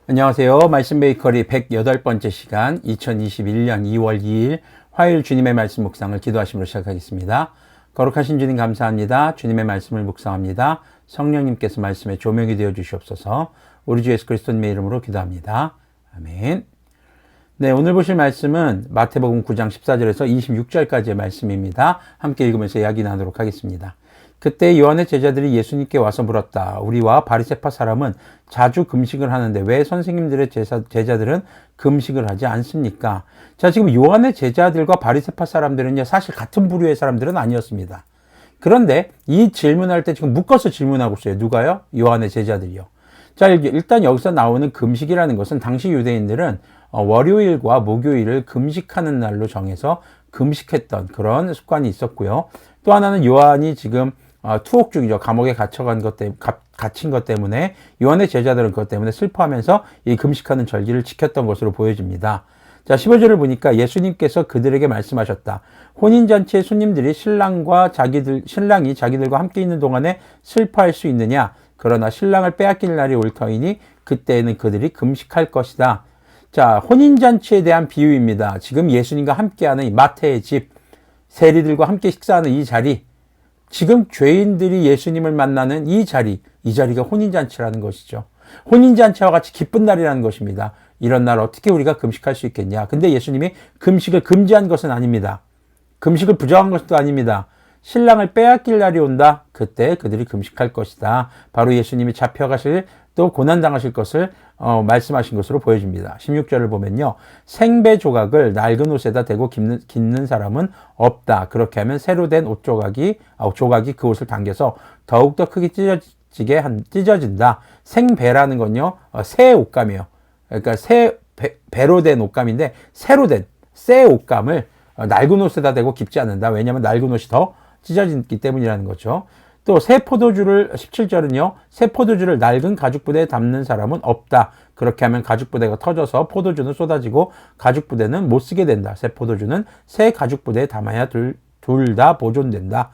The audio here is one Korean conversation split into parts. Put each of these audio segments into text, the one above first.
안녕하세요. 말씀 베이커리 108번째 시간 2021년 2월 2일 화요일 주님의 말씀 묵상을 기도하심으로 시작하겠습니다. 거룩하신 주님 감사합니다. 주님의 말씀을 묵상합니다. 성령님께서 말씀에 조명이 되어 주시옵소서. 우리 주 예수 그리스도님의 이름으로 기도합니다. 아멘. 네, 오늘 보실 말씀은 마태복음 9장 14절에서 26절까지의 말씀입니다. 함께 읽으면서 이야기 나누도록 하겠습니다. 그때 요한의 제자들이 예수님께 와서 물었다. 우리와 바리새파 사람은 자주 금식을 하는데 왜 선생님들의 제자들은 금식을 하지 않습니까? 자, 지금 요한의 제자들과 바리새파 사람들은요, 사실 같은 부류의 사람들은 아니었습니다. 그런데 이 질문할 때 지금 묶어서 질문하고 있어요. 누가요? 요한의 제자들이요. 자, 일단 여기서 나오는 금식이라는 것은 당시 유대인들은 월요일과 목요일을 금식하는 날로 정해서 금식했던 그런 습관이 있었고요. 또 하나는 요한이 지금 투옥 중이죠. 감옥에 갇힌 것 때문에 요한의 제자들은 그것 때문에 슬퍼하면서 이 금식하는 절기를 지켰던 것으로 보여집니다. 자, 15절을 보니까 예수님께서 그들에게 말씀하셨다. 혼인잔치의 손님들이 신랑이 자기들과 함께 있는 동안에 슬퍼할 수 있느냐? 그러나 신랑을 빼앗길 날이 올 터이니 그때에는 그들이 금식할 것이다. 자, 혼인잔치에 대한 비유입니다. 지금 예수님과 함께하는 이 마태의 집, 세리들과 함께 식사하는 이 자리, 지금 죄인들이 예수님을 만나는 이 자리가 혼인잔치라는 것이죠. 혼인잔치와 같이 기쁜 날이라는 것입니다. 이런 날 어떻게 우리가 금식할 수 있겠냐? 근데 예수님이 금식을 금지한 것은 아닙니다. 금식을 부정한 것도 아닙니다. 신랑을 빼앗길 날이 온다. 그때 그들이 금식할 것이다. 바로 예수님이 잡혀가실 또 고난당하실 것을 말씀하신 것으로 보여집니다. 16절을 보면요. 생배 조각을 낡은 옷에다 대고 깁는 사람은 없다. 그렇게 하면 새로 된 옷 조각이 그 옷을 당겨서 더욱더 크게 찢어진다. 생배라는 건요. 새 옷감이에요. 그러니까 배로 된 옷감인데 새로 된 새 옷감을 낡은 옷에다 대고 깁지 않는다. 왜냐하면 낡은 옷이 더 찢어지기 때문이라는 거죠. 또 새 포도주를 17절은요. 새 포도주를 낡은 가죽부대에 담는 사람은 없다. 그렇게 하면 가죽부대가 터져서 포도주는 쏟아지고 가죽부대는 못 쓰게 된다. 새 포도주는 새 가죽부대에 담아야 둘 다 보존된다.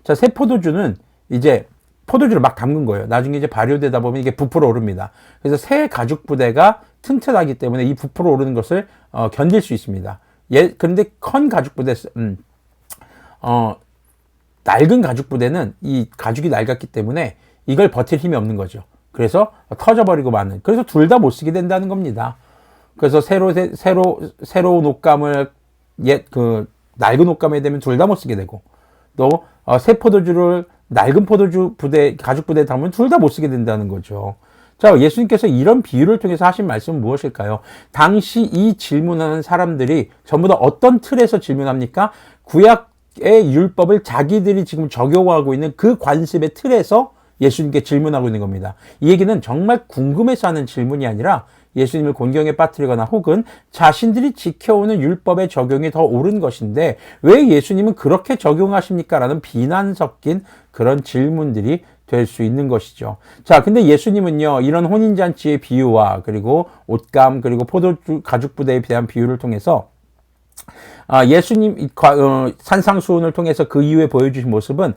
자, 새 포도주는 이제 포도주를 막 담근 거예요. 나중에 이제 발효되다 보면 이게 부풀어 오릅니다. 그래서 새 가죽부대가 튼튼하기 때문에 이 부풀어 오르는 것을 견딜 수 있습니다. 그런데 컨 가죽부대, 낡은 가죽부대는 이 가죽이 낡았기 때문에 이걸 버틸 힘이 없는 거죠. 그래서 터져버리고 마는. 그래서 둘 다 못 쓰게 된다는 겁니다. 그래서 새로운 옷감을 낡은 옷감에 대면 둘 다 못 쓰게 되고, 또 새 포도주를 낡은 가죽부대에 담으면 둘 다 못 쓰게 된다는 거죠. 자, 예수님께서 이런 비유를 통해서 하신 말씀은 무엇일까요? 당시 이 질문하는 사람들이 전부 다 어떤 틀에서 질문합니까? 구약의 율법을 자기들이 지금 적용하고 있는 그 관습의 틀에서 예수님께 질문하고 있는 겁니다. 이 얘기는 정말 궁금해서 하는 질문이 아니라 예수님을 곤경에 빠뜨리거나 혹은 자신들이 지켜오는 율법의 적용이 더 옳은 것인데 왜 예수님은 그렇게 적용하십니까? 라는 비난 섞인 그런 질문들이 될 수 있는 것이죠. 자, 근데 예수님은요, 이런 혼인잔치의 비유와 그리고 옷감 그리고 포도주 가죽부대에 대한 비유를 통해서 예수님 산상수훈을 통해서 그 이후에 보여주신 모습은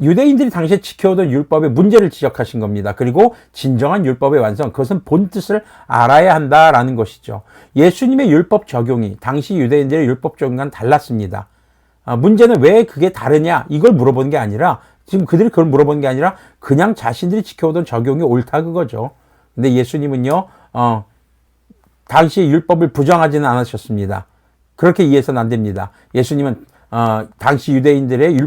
유대인들이 당시에 지켜오던 율법의 문제를 지적하신 겁니다. 그리고 진정한 율법의 완성, 그것은 본뜻을 알아야 한다라는 것이죠. 예수님의 율법 적용이 당시 유대인들의 율법 적용과는 달랐습니다. 문제는 왜 그게 다르냐 이걸 물어보는 게 아니라 지금 그들이 그걸 물어보는 게 아니라 그냥 자신들이 지켜오던 적용이 옳다 그거죠. 근데 예수님은요 당시의 율법을 부정하지는 않으셨습니다. 그렇게 이해해서는 안 됩니다. 예수님은 당시 유대인들의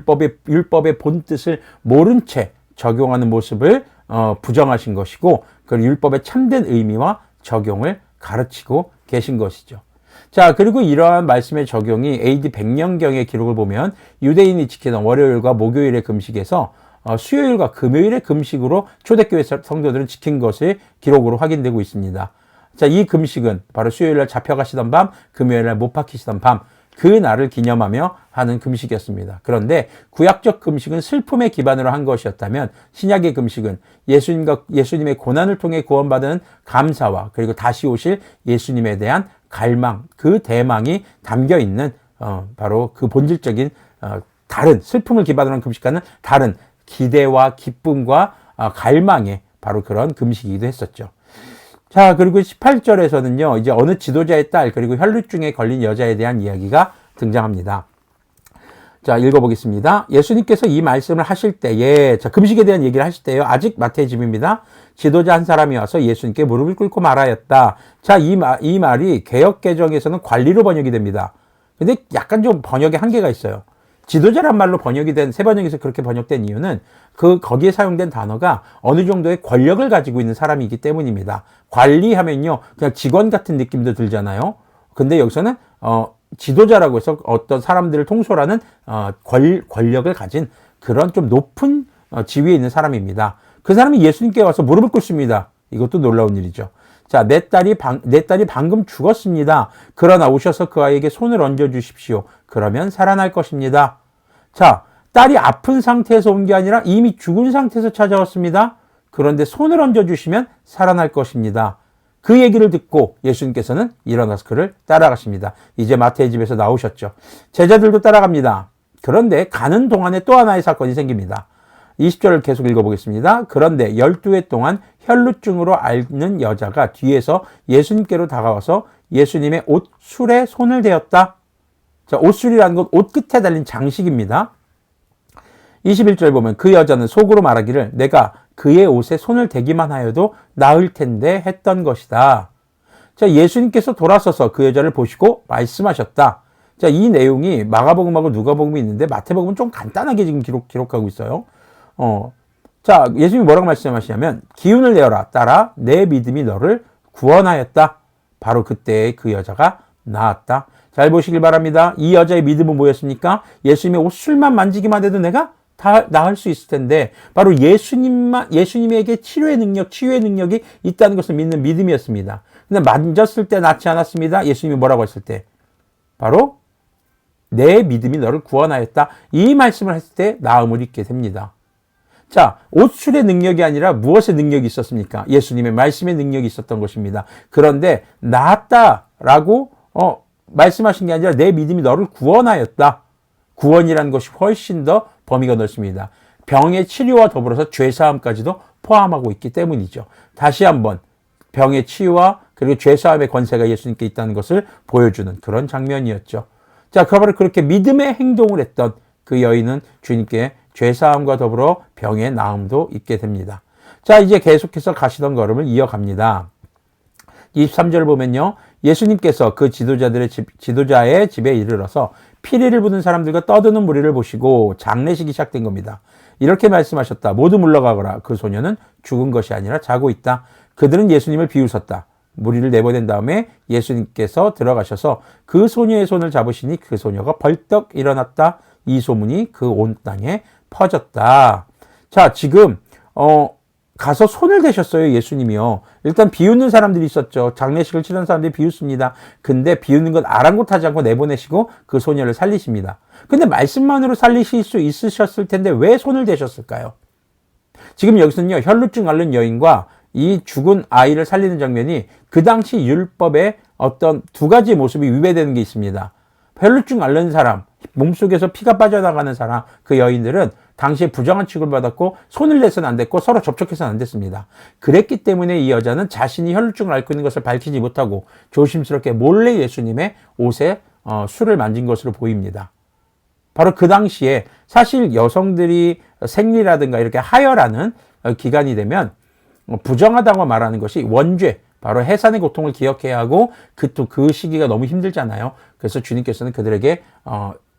율법의 본뜻을 모른 채 적용하는 모습을 부정하신 것이고 그 율법의 참된 의미와 적용을 가르치고 계신 것이죠. 자, 그리고 이러한 말씀의 적용이 AD 100년경의 기록을 보면 유대인이 지키던 월요일과 목요일의 금식에서 수요일과 금요일의 금식으로 초대교회 성도들은 지킨 것이 기록으로 확인되고 있습니다. 자, 이 금식은 바로 수요일날 잡혀가시던 밤, 금요일날 못 박히시던 밤, 그 날을 기념하며 하는 금식이었습니다. 그런데 구약적 금식은 슬픔의 기반으로 한 것이었다면 신약의 금식은 예수님의 고난을 통해 구원받은 감사와 그리고 다시 오실 예수님에 대한 갈망, 그 대망이 담겨 있는 바로 그 본질적인 다른 슬픔을 기반으로 한 금식과는 다른 기대와 기쁨과 갈망의 바로 그런 금식이기도 했었죠. 자, 그리고 18절에서는요, 이제 어느 지도자의 딸, 그리고 혈루증에 걸린 여자에 대한 이야기가 등장합니다. 자, 읽어보겠습니다. 예수님께서 이 말씀을 하실 때에, 자, 금식에 대한 얘기를 하실 때요, 아직 마태의 집입니다. 지도자 한 사람이 와서 예수님께 무릎을 꿇고 말하였다. 자, 이 말이 개역개정에서는 관리로 번역이 됩니다. 근데 약간 좀 번역에 한계가 있어요. 지도자란 말로 번역이 된, 새 번역에서 그렇게 번역된 이유는 거기에 사용된 단어가 어느 정도의 권력을 가지고 있는 사람이기 때문입니다. 관리하면요, 그냥 직원 같은 느낌도 들잖아요. 근데 여기서는, 지도자라고 해서 어떤 사람들을 통솔하는, 권력을 가진 그런 좀 높은 지위에 있는 사람입니다. 그 사람이 예수님께 와서 무릎을 꿇습니다. 이것도 놀라운 일이죠. 자, 내 딸이 방금 죽었습니다. 그러나 오셔서 그 아이에게 손을 얹어 주십시오. 그러면 살아날 것입니다. 자, 딸이 아픈 상태에서 온 게 아니라 이미 죽은 상태에서 찾아왔습니다. 그런데 손을 얹어 주시면 살아날 것입니다. 그 얘기를 듣고 예수님께서는 일어나서 그를 따라가십니다. 이제 마태의 집에서 나오셨죠. 제자들도 따라갑니다. 그런데 가는 동안에 또 하나의 사건이 생깁니다. 20절을 계속 읽어보겠습니다. 그런데 12해 동안 혈루증으로 앓는 여자가 뒤에서 예수님께로 다가와서 예수님의 옷술에 손을 대었다. 자, 옷술이라는 건 옷 끝에 달린 장식입니다. 21절 보면 그 여자는 속으로 말하기를 내가 그의 옷에 손을 대기만 하여도 나을 텐데 했던 것이다. 자, 예수님께서 돌아서서 그 여자를 보시고 말씀하셨다. 자, 이 내용이 마가복음하고 누가복음이 있는데 마태복음은 좀 간단하게 지금 기록하고 있어요. 자, 예수님이 뭐라고 말씀하시냐면 기운을 내어라 딸아 내 믿음이 너를 구원하였다. 바로 그때 그 여자가 나았다. 잘 보시길 바랍니다. 이 여자의 믿음은 뭐였습니까? 예수님의 옷술만 만지기만 해도 내가 다 나을 수 있을 텐데 바로 예수님에게 치유의 능력이 있다는 것을 믿는 믿음이었습니다. 근데 만졌을 때 낫지 않았습니다. 예수님이 뭐라고 했을 때 바로 내 믿음이 너를 구원하였다. 이 말씀을 했을 때 나음을 입게 됩니다. 자, 옷술의 능력이 아니라 무엇의 능력이 있었습니까? 예수님의 말씀의 능력이 있었던 것입니다. 그런데 나았다라고 말씀하신 게 아니라 내 믿음이 너를 구원하였다. 구원이라는 것이 훨씬 더 범위가 넓습니다. 병의 치료와 더불어서 죄사함까지도 포함하고 있기 때문이죠. 다시 한번 병의 치유와 그리고 죄사함의 권세가 예수님께 있다는 것을 보여주는 그런 장면이었죠. 자, 바로 그렇게 믿음의 행동을 했던 그 여인은 주님께 죄사함과 더불어 병의 나음도 있게 됩니다. 자, 이제 계속해서 가시던 걸음을 이어갑니다. 23절을 보면요. 예수님께서 그 지도자의 집에 이르러서 피리를 부는 사람들과 떠드는 무리를 보시고 장례식이 시작된 겁니다. 이렇게 말씀하셨다. 모두 물러가거라. 그 소녀는 죽은 것이 아니라 자고 있다. 그들은 예수님을 비웃었다. 무리를 내보낸 다음에 예수님께서 들어가셔서 그 소녀의 손을 잡으시니 그 소녀가 벌떡 일어났다. 이 소문이 그 온 땅에 퍼졌다. 자, 지금 가서 손을 대셨어요. 예수님이요. 일단 비웃는 사람들이 있었죠. 장례식을 치른 사람들이 비웃습니다. 근데 비웃는 건 아랑곳하지 않고 내보내시고 그 소녀를 살리십니다. 근데 말씀만으로 살리실 수 있으셨을 텐데 왜 손을 대셨을까요? 지금 여기서는요. 혈루증 앓는 여인과 이 죽은 아이를 살리는 장면이 그 당시 율법의 어떤 두 가지 모습이 위배되는 게 있습니다. 혈루증 앓는 사람, 몸속에서 피가 빠져나가는 사람, 그 여인들은 당시에 부정한 취급을 받았고 손을 내서는 안 됐고 서로 접촉해서는 안 됐습니다. 그랬기 때문에 이 여자는 자신이 혈루증을 앓고 있는 것을 밝히지 못하고 조심스럽게 몰래 예수님의 옷에 술을 만진 것으로 보입니다. 바로 그 당시에 사실 여성들이 생리라든가 이렇게 하혈하는 기간이 되면 부정하다고 말하는 것이 원죄, 바로 해산의 고통을 기억해야 하고 그 시기가 너무 힘들잖아요. 그래서 주님께서는 그들에게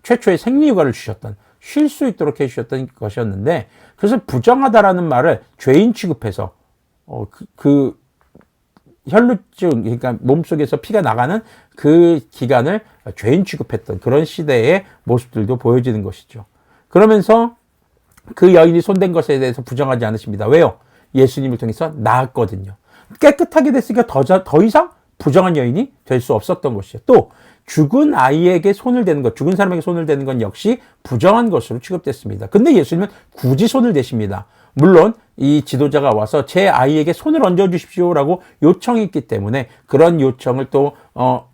최초의 생리휴가를 주셨던, 쉴 수 있도록 해주셨던 것이었는데, 그래서 부정하다라는 말을 죄인 취급해서 그 혈루증, 그러니까 몸속에서 피가 나가는 그 기간을 죄인 취급했던 그런 시대의 모습들도 보여지는 것이죠. 그러면서 그 여인이 손댄 것에 대해서 부정하지 않으십니다. 왜요? 예수님을 통해서 나았거든요. 깨끗하게 됐으니까 더 이상 부정한 여인이 될 수 없었던 것이죠. 또 죽은 아이에게 손을 대는 것, 죽은 사람에게 손을 대는 건 역시 부정한 것으로 취급됐습니다. 근데 예수님은 굳이 손을 대십니다. 물론 이 지도자가 와서 제 아이에게 손을 얹어 주십시오라고 요청했기 때문에 그런 요청을 또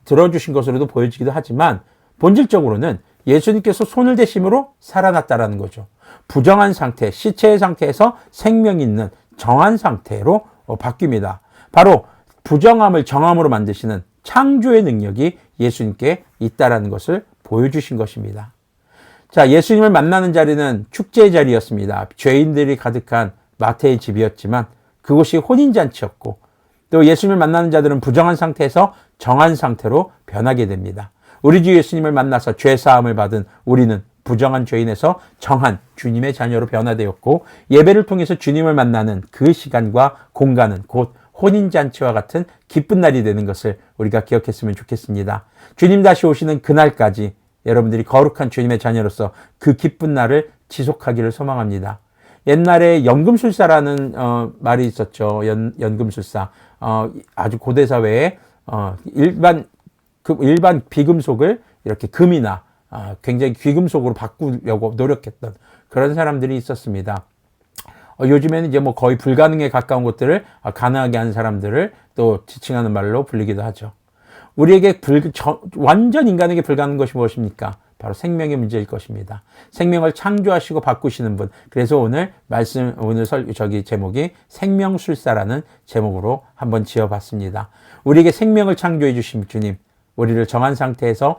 들어주신 것으로도 보여지기도 하지만 본질적으로는 예수님께서 손을 대심으로 살아났다라는 거죠. 부정한 상태, 시체의 상태에서 생명 있는 정한 상태로 바뀝니다. 바로 부정함을 정함으로 만드시는 창조의 능력이 예수님께 있다라는 것을 보여주신 것입니다. 자, 예수님을 만나는 자리는 축제의 자리였습니다. 죄인들이 가득한 마태의 집이었지만 그곳이 혼인잔치였고, 또 예수님을 만나는 자들은 부정한 상태에서 정한 상태로 변하게 됩니다. 우리 주 예수님을 만나서 죄사함을 받은 우리는 부정한 죄인에서 정한 주님의 자녀로 변화되었고, 예배를 통해서 주님을 만나는 그 시간과 공간은 곧 혼인잔치와 같은 기쁜 날이 되는 것을 우리가 기억했으면 좋겠습니다. 주님 다시 오시는 그날까지 여러분들이 거룩한 주님의 자녀로서 그 기쁜 날을 지속하기를 소망합니다. 옛날에 연금술사라는 말이 있었죠. 연금술사. 아주 고대 사회에 일반 비금속을 이렇게 금이나 굉장히 귀금속으로 바꾸려고 노력했던 그런 사람들이 있었습니다. 요즘에는 이제 뭐 거의 불가능에 가까운 것들을 가능하게 한 사람들을 또 지칭하는 말로 불리기도 하죠. 우리에게 완전 인간에게 불가능한 것이 무엇입니까? 바로 생명의 문제일 것입니다. 생명을 창조하시고 바꾸시는 분. 그래서 오늘 제목이 생명술사라는 제목으로 한번 지어봤습니다. 우리에게 생명을 창조해 주신 주님, 우리를 정한 상태에서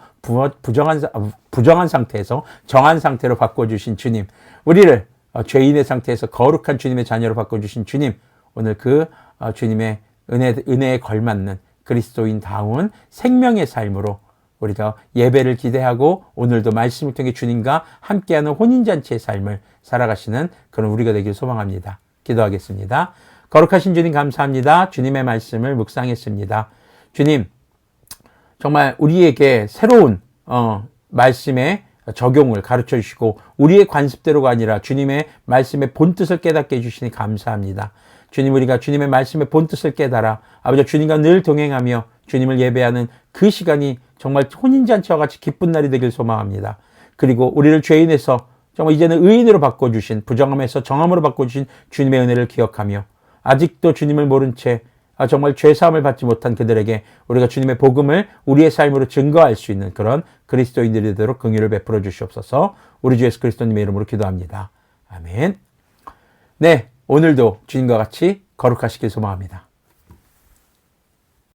부정한 상태에서 정한 상태로 바꿔주신 주님, 우리를 죄인의 상태에서 거룩한 주님의 자녀로 바꿔주신 주님, 오늘 그 주님의 은혜에 걸맞는 그리스도인다운 생명의 삶으로 우리가 예배를 기대하고 오늘도 말씀을 통해 주님과 함께하는 혼인잔치의 삶을 살아가시는 그런 우리가 되길 소망합니다. 기도하겠습니다. 거룩하신 주님 감사합니다. 주님의 말씀을 묵상했습니다. 주님, 정말 우리에게 새로운 말씀의 적용을 가르쳐 주시고 우리의 관습대로가 아니라 주님의 말씀의 본뜻을 깨닫게 해주시니 감사합니다. 주님, 우리가 주님의 말씀의 본뜻을 깨달아 아버지 주님과 늘 동행하며 주님을 예배하는 그 시간이 정말 혼인잔치와 같이 기쁜 날이 되길 소망합니다. 그리고 우리를 죄인에서 정말 이제는 의인으로 바꿔주신, 부정함에서 정함으로 바꿔주신 주님의 은혜를 기억하며 아직도 주님을 모른 채 정말 죄사함을 받지 못한 그들에게 우리가 주님의 복음을 우리의 삶으로 증거할 수 있는 그런 그리스도인들이 되도록 긍휼을 베풀어 주시옵소서. 우리 주 예수 그리스도님의 이름으로 기도합니다. 아멘. 네, 오늘도 주님과 같이 거룩하시길 소망합니다.